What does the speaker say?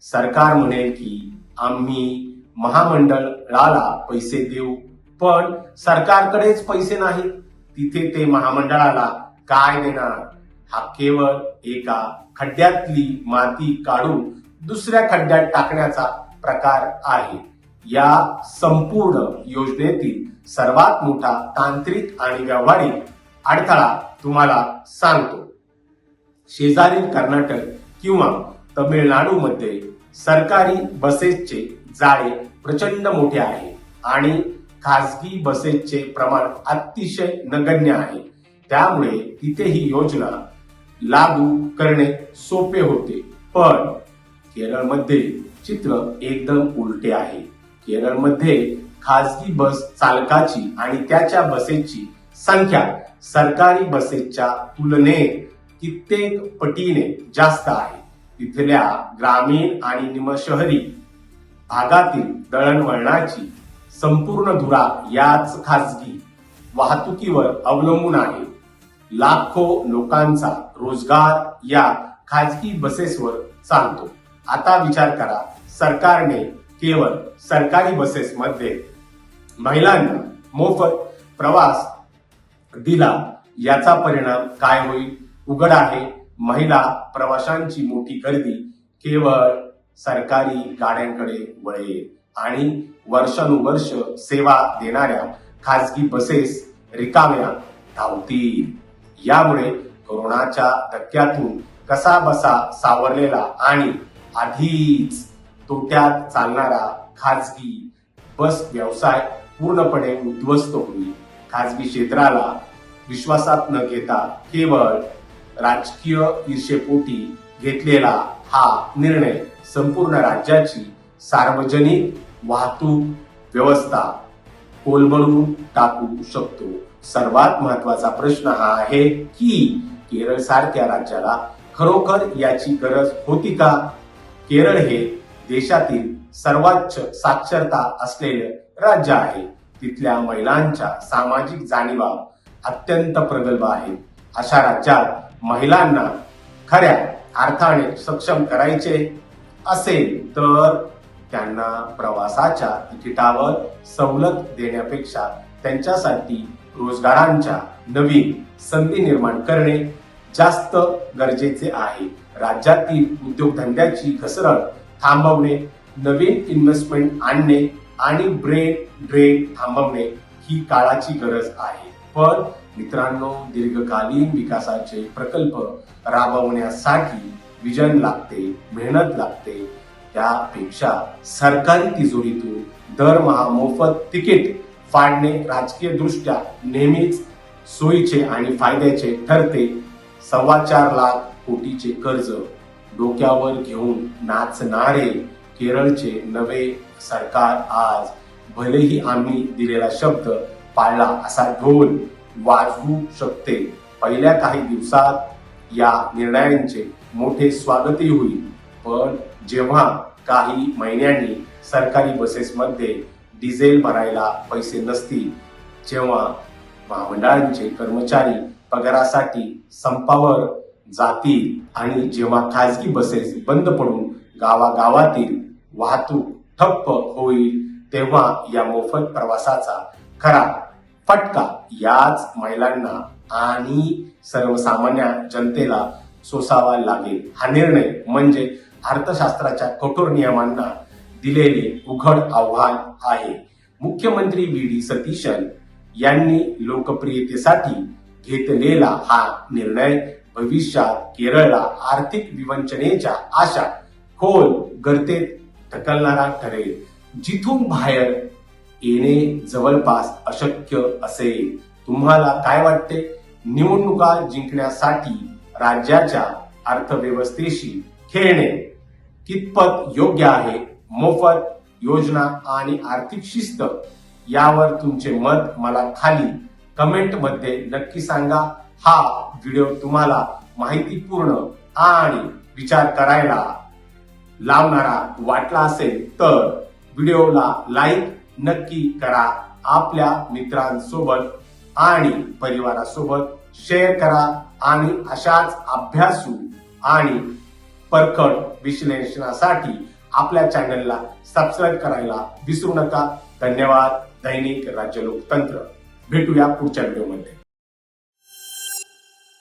सरकार म्हणेल की आम्ही महामंडळाला पैसे देऊ, पण सरकारकडेच पैसे नाहीत, तिथे ते महामंडळाला काय देणार? हा केवळ एका खड्ड्यातली माती काढून दुसऱ्या खड्ड्यात टाकण्याचा प्रकार आहे. या संपूर्ण योजनेतील सर्वात मोठा तांत्रिक आणि व्यावहारिक अडथळा तुम्हाला सांगतो. शेजारील कर्नाटक किंवा तमिळनाडूमध्ये सरकारी बसेसचे जाळे प्रचंड मोठे आहे आणि खासगी बसेसचे प्रमाण अतिशय नगण्य आहे. त्यामुळे तिथे ही योजना लागू करणे सोपे होते. पण केरळमध्ये चित्र एकदम उलटे आहे. केरळमध्ये खासगी बस चालकाची आणि त्याच्या बसेसची संख्या सरकारी बसेसच्या तुलनेत कित्येक पटीने जास्त आहे. तिथल्या ग्रामीण आणि निमशहरी भागातील दळणवळणाची संपूर्ण धुरा याच खासगी वाहतुकीवर अवलंबून आहे. लाखो लोकांचा रोजगार या खासगी बसेसवर चालतो. आता विचार करा, सरकारने केवळ सरकारी बसेसमध्ये महिलांना मोफत प्रवास दिला, याचा परिणाम काय होईल? उघड आहे, महिला प्रवाशांची मोठी गर्दी केवळ सरकारी गाड्यांकडे वळेल आणि वर्षानुवर्ष सेवा देणाऱ्या खासगी बसेस रिकाम्या धावतील. यामुळे कोरोनाच्या धक्क्यातून कसा बसा सावरलेला आणि आधीच तोट्यात चालणारा खासगी बस व्यवसाय पूर्णपणे उद्ध्वस्त होईल. खासगी क्षेत्राला विश्वासात न घेता केवळ राजकीय ईर्षेपोटी घेतलेला हा निर्णय संपूर्ण राज्याची सार्वजनिक वाहतूक व्यवस्था कोलमडून टाकू शकतो. सर्वात महत्वाचा प्रश्न हा आहे की केरळ सारख्या राज्याला खरोखर याची गरज होती का? केरळ हे देशातील सर्वोच्च साक्षरता असलेले राज्य आहे. तिथल्या महिलांच्या सामाजिक जाणीवा अत्यंत प्रगल्भ आहेत. अशा राज्यात महिलांना खऱ्या अर्थाने सक्षम करायचे असेल तर त्यांना प्रवासाच्या तिकिटावर सवलत देण्यापेक्षा त्यांच्यासाठी रोजगारांच्या नवीन संधी निर्माण करणे जास्त गरजेचे आहे. राज्यातील उद्योगधंद्याची घसरण थांबवणे, नवीन इन्व्हेस्टमेंट आणणे आणि ब्रेन ड्रेन थांबवणे ही काळाची गरज आहे. पण मित्रांनो, दीर्घकालीन विकासाचे प्रकल्प राबवण्यासाठी विजन लागते, मेहनत लागते. त्यापेक्षा सरकारी तिजोरीतून दरमहा मोफत तिकीट फाडणे राजकीय दृष्ट्या नेहमीच सोयीचे आणि फायद्याचे ठरते. 4.25 लाख कोटीचे कर्ज डोक्यावर घेऊन नाचणारे केरळचे नवे सरकार आज भलेही आम्ही दिलेला शब्द पाळला असा ढोल वाजवू शकते. पहिल्या काही दिवसात या निर्णयांचे मोठे स्वागतही होईल, पण जेव्हा काही महिन्यांनी सरकारी बसेसमध्ये डिझेल भरायला पैसे नसतील, जेव्हा महामंडळांचे कर्मचारी पगारासाठी संपावर जातील आणि जेव्हा खासगी बसेस बंद पडून गावागावातील वाहतूक ठप्प होईल, तेव्हा या मोफत प्रवासाचा खरा फटका याच महिलांना आणि सर्वसामान्य जनतेला सोसावा लागेल. हा निर्णय म्हणजे अर्थशास्त्राच्या कठोर नियमांना दिलेले उघड आव्हान आहे. मुख्यमंत्री व्ही.डी. सतीशन यांनी लोकप्रियतेसाठी घेतलेला हा निर्णय भविष्यात केरळला आर्थिक विवंचनेच्या आशा खोल गर्तेत ढकलणारा ठरेल, जिथून बाहेर येणे जवळपास अशक्य असेल. तुम्हाला काय वाटते? निवडणुका जिंकण्यासाठी राज्याच्या अर्थव्यवस्थेशी खेळणे कितपत योग्य आहे? मोफत योजना आणि आर्थिक शिस्त यावर तुमचे मत मला खाली कमेंट मध्ये नक्की सांगा. हा व्हिडिओ तुम्हाला माहितीपूर्ण आणि विचार करायला लावणारा वाटला असेल तर व्हिडिओला लाईक नक्की करा. आपल्या मित्रांसोबत आणि परिवारासोबत शेअर करा आणि अशाच अभ्यासू आणि परखड विश्लेषणासाठी आपल्या चॅनलला सबस्क्राईब करायला विसरू नका. धन्यवाद. दैनिक राज्य लोकतंत्र. भेटूया पुढच्या व्हिडिओमध्ये.